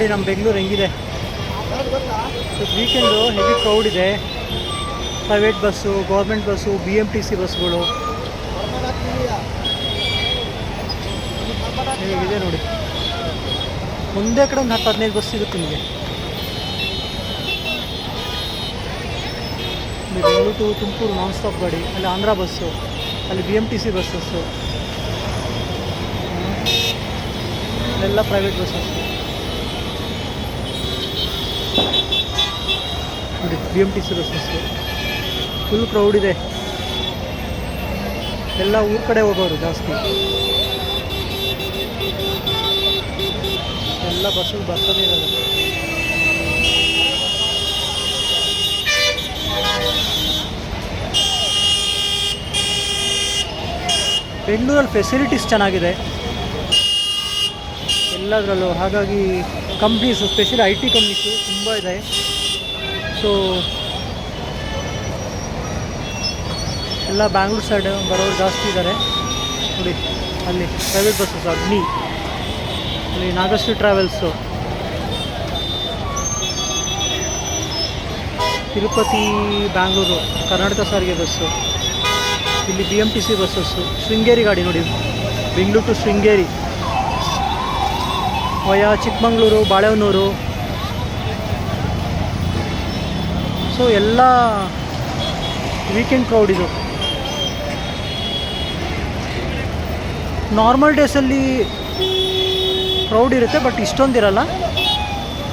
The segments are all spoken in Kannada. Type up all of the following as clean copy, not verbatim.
ನೋಡಿ ನಮ್ಮ ಬೆಂಗಳೂರು ಹೆಂಗಿದೆ. ವೀಕೆಂಡು ಹೆವಿ ಕ್ರೌಡ್ ಇದೆ. Private bus, government bus, BMTC ಬಸ್ಗಳು ಹೇಗಿದೆ ನೋಡಿ. ಒಂದೇ ಕಡೆ ಒಂದು 10-15 ಬಸ್ ಸಿಗುತ್ತೆ ನಿಮಗೆ. Bengaluru to Tumakuru non stop ಗಾಡಿ, ಅಲ್ಲಿ ಆಂಧ್ರ ಬಸ್ಸು, ಅಲ್ಲಿ BMTC ಬಸ್ಸಸ್ಸು, ಅಲ್ಲೆಲ್ಲ ಪ್ರೈವೇಟ್ ಬಸ್ಸಸ್ ನೋಡಿ. BMTC ಬಸ್ಸಸ್ಸು ಫುಲ್ ಕ್ರೌಡ್ ಇದೆ. ಎಲ್ಲ ಊರ ಕಡೆ ಹೋಗೋರು ಜಾಸ್ತಿ. ಎಲ್ಲ ಬಸ್ಸು ಬರ್ತದೇ ಇರೋದು. ಬೆಂಗಳೂರಲ್ಲಿ ಫೆಸಿಲಿಟೀಸ್ ಚೆನ್ನಾಗಿದೆ ಎಲ್ಲದರಲ್ಲೂ. ಹಾಗಾಗಿ ಕಂಪ್ನೀಸು, ಸ್ಪೆಷಲಿ IT ಕಂಪ್ನೀಸು ತುಂಬ ಇದೆ. ಸೊ ಎಲ್ಲ ಬ್ಯಾಂಗ್ಳೂರು ಸೈಡ್ ಬರೋರು ಜಾಸ್ತಿ ಇದ್ದಾರೆ ನೋಡಿ. ಅಲ್ಲಿ ಪ್ರೈವೇಟ್ ಬಸ್ಸಸ್, ಅಗ್ನಿ, ಅಲ್ಲಿ ನಾಗಶ್ರೀ ಟ್ರಾವೆಲ್ಸು, ತಿರುಪತಿ ಬ್ಯಾಂಗ್ಳೂರು ಕರ್ನಾಟಕ ಸಾರಿಗೆ ಬಸ್ಸು, ಇಲ್ಲಿ BMTC ಬಸ್ಸಸ್ಸು, ಶೃಂಗೇರಿ ಗಾಡಿ ನೋಡಿ, Bengaluru to Sringeri via Chikmagalur, Balehonnur. So ಎಲ್ಲ ವೀಕೆಂಡ್ ಕ್ರೌಡ್ ಇದು. ನಾರ್ಮಲ್ ಡೇಸಲ್ಲಿ ಕ್ರೌಡ್ ಇರುತ್ತೆ, ಬಟ್ ಇಷ್ಟೊಂದಿರಲ್ಲ.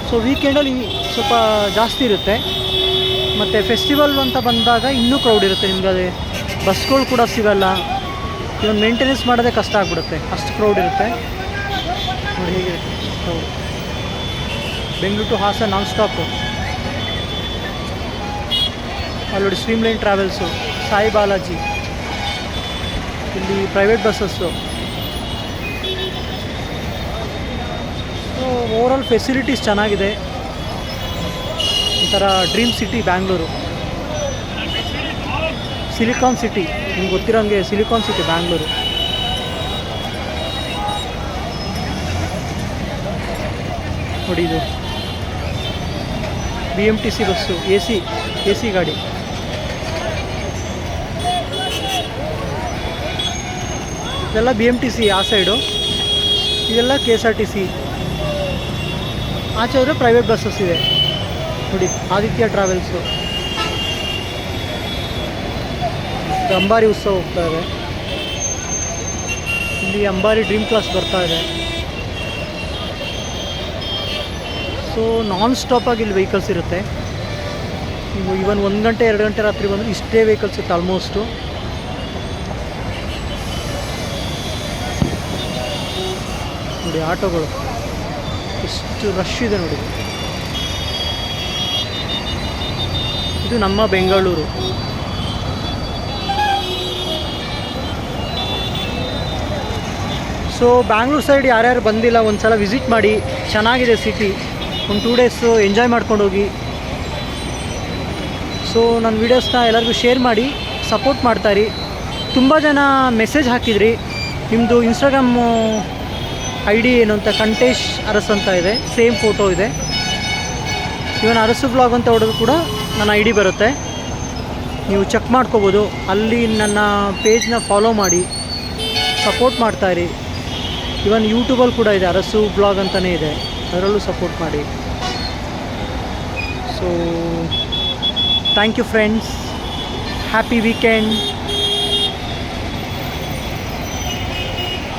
ಸೊ ವೀಕೆಂಡಲ್ಲಿ ಸ್ವಲ್ಪ ಜಾಸ್ತಿ ಇರುತ್ತೆ. ಮತ್ತು ಫೆಸ್ಟಿವಲ್ ಅಂತ ಬಂದಾಗ ಇನ್ನೂ ಕ್ರೌಡ್ ಇರುತ್ತೆ. ನಿಮ್ಗೆ ಅದೇ ಬಸ್ಗಳು ಕೂಡ ಸಿಗೋಲ್ಲ. ಇವನ್ ಮೇಂಟೆನೆನ್ಸ್ ಮಾಡೋದೇ ಕಷ್ಟ ಆಗಿಬಿಡುತ್ತೆ, ಅಷ್ಟು ಕ್ರೌಡ್ ಇರುತ್ತೆ ನೋಡಿ. ಹೇಗೆ crowd. Bengaluru to Hassan non stop. ಅಲ್ಲಿ ನೋಡಿ ಸ್ಟ್ರೀಮ್ಲೈನ್ ಟ್ರಾವೆಲ್ಸು, ಸಾಯಿ ಬಾಲಾಜಿ, ಇಲ್ಲಿ private buses. So overall facilities ಚೆನ್ನಾಗಿದೆ. ಒಂಥರ dream city Bangalore. Silicon city, ನಿಮ್ಗೆ ಗೊತ್ತಿರೋಂಗೆ ಸಿಲಿಕಾನ್ ಸಿಟಿ ಬ್ಯಾಂಗ್ಳೂರು. ನೋಡಿ ಇದು BMTC ಬಸ್ಸು, AC ಗಾಡಿ. ಇದೆಲ್ಲ BMTC ಆ ಸೈಡು, ಇದೆಲ್ಲ KSRTC. ಆಚೆ ಹೋದರೆ ಪ್ರೈವೇಟ್ ಬಸ್ಸಸ್ ಇದೆ ನೋಡಿ. ಆದಿತ್ಯ ಟ್ರಾವೆಲ್ಸು, ಅಂಬಾರಿ ಉತ್ಸವ ಹೋಗ್ತಾ ಇದೆ. ಇಲ್ಲಿ ಅಂಬಾರಿ ಡ್ರೀಮ್ ಕ್ಲಾಸ್ ಬರ್ತಾ ಇದೆ. ಸೊ ನಾನ್ ಸ್ಟಾಪಾಗಿ ಇಲ್ಲಿ ವೆಹಿಕಲ್ಸ್ ಇರುತ್ತೆ. ನೀವು ಇವನ್ 1 ಗಂಟೆ 2 ಗಂಟೆ ರಾತ್ರಿ ಬಂದರೆ ಇಷ್ಟೇ ವೆಹಿಕಲ್ಸ್ ಇರುತ್ತೆ ಆಲ್ಮೋಸ್ಟು. ನೋಡಿ ಆಟೋಗಳು ಎಷ್ಟು ರಶ್ ಇದೆ ನೋಡಿ. ಇದು ನಮ್ಮ ಬೆಂಗಳೂರು. ಸೊ ಬ್ಯಾಂಗ್ಳೂರು ಸೈಡ್ ಯಾರ್ಯಾರು ಬಂದಿಲ್ಲ ಒಂದು ಸಲ ವಿಸಿಟ್ ಮಾಡಿ, ಚೆನ್ನಾಗಿದೆ ಸಿಟಿ. ಒಂದು 2 ಡೇಸು ಎಂಜಾಯ್ ಮಾಡ್ಕೊಂಡು ಹೋಗಿ. ಸೊ ನನ್ನ ವೀಡಿಯೋಸ್ನ ಎಲ್ಲರಿಗೂ ಶೇರ್ ಮಾಡಿ, ಸಪೋರ್ಟ್ ಮಾಡ್ತಾಯಿರಿ. ತುಂಬ ಜನ ಮೆಸೇಜ್ ಹಾಕಿದ್ರಿ, ನಿಮ್ಮದು ಇನ್ಸ್ಟಾಗ್ರಾಮು ID ಏನು ಅಂತ, ಕಂಟೇಶ್ ಅರಸ್ ಅಂತ ಇದೆ, ಸೇಮ್ ಫೋಟೋ ಇದೆ. ಇವನ್ ಅರಸು ಬ್ಲಾಗ್ ಅಂತ ಹೊಡೆದು ಕೂಡ ನನ್ನ ID ಬರುತ್ತೆ, ನೀವು ಚೆಕ್ ಮಾಡ್ಕೋಬೋದು. ಅಲ್ಲಿ ನನ್ನ ಪೇಜ್ನ ಫಾಲೋ ಮಾಡಿ, ಸಪೋರ್ಟ್ ಮಾಡ್ತಾಯಿರಿ. ಇವನ್ ಯೂಟ್ಯೂಬಲ್ಲಿ ಕೂಡ ಇದೆ, ಅರಸು ಬ್ಲಾಗ್ ಅಂತಲೇ ಇದೆ, ಅದರಲ್ಲೂ ಸಪೋರ್ಟ್ ಮಾಡಿ. So thank you friends, happy weekend.